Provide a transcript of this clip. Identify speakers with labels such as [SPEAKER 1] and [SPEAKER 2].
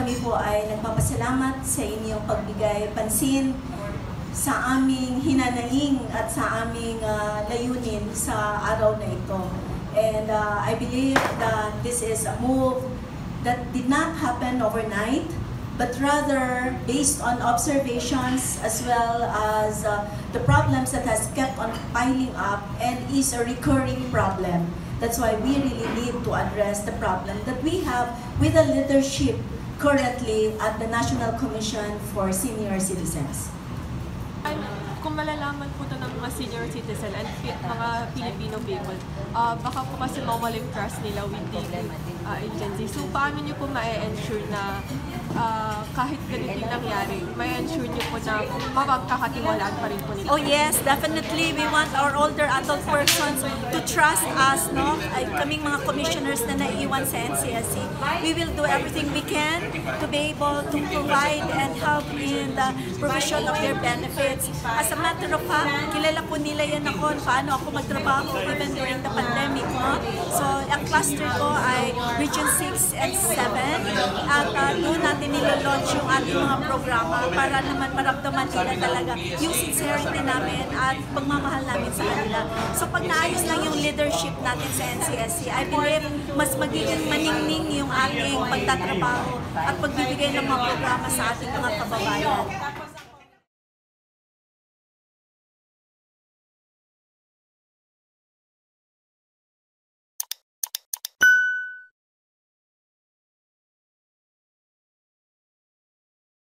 [SPEAKER 1] kami po ay nagpapasalamat sa inyong pagbigay pansin sa aming hinanaing at sa aming layunin sa araw na ito. And I believe that this is a move that did not happen overnight, but rather based on observations as well as the problems that has kept on piling up and is a recurring problem. That's why we really need to address the problem that we have with the leadership currently at the National Commission for Senior Citizens.
[SPEAKER 2] Kung malalaman po ito ng mga senior citizen and mga Filipino people, baka po kasi mawala yung trust nila with the agency. So paano nyo po ma-ensure na kahit ganito yung nangyari, ma-ensure nyo po na mapagkakatiwalaan pa rin po nila?
[SPEAKER 3] Oh yes, definitely. We want our older adult persons to trust us, no? Kaming mga commissioners na naiiwan sa NCSC. We will do everything we can to be able to provide and help in the provision of their benefits. As a matter of fact, kilala po nila yan ako paano ako magtrabaho even during the pandemic, no? So, ang cluster ko ay Region 6 and 7 at doon natin nilalaunch yung ating mga programa para naman maramdaman nila talaga yung sincerity namin at pagmamahal namin sa kanila. So, pag naayos lang yung leadership natin sa NCSC, I believe mas magiging maningning yung ating pagtatrabaho at pagbibigay ng mga programa sa ating mga kababayan.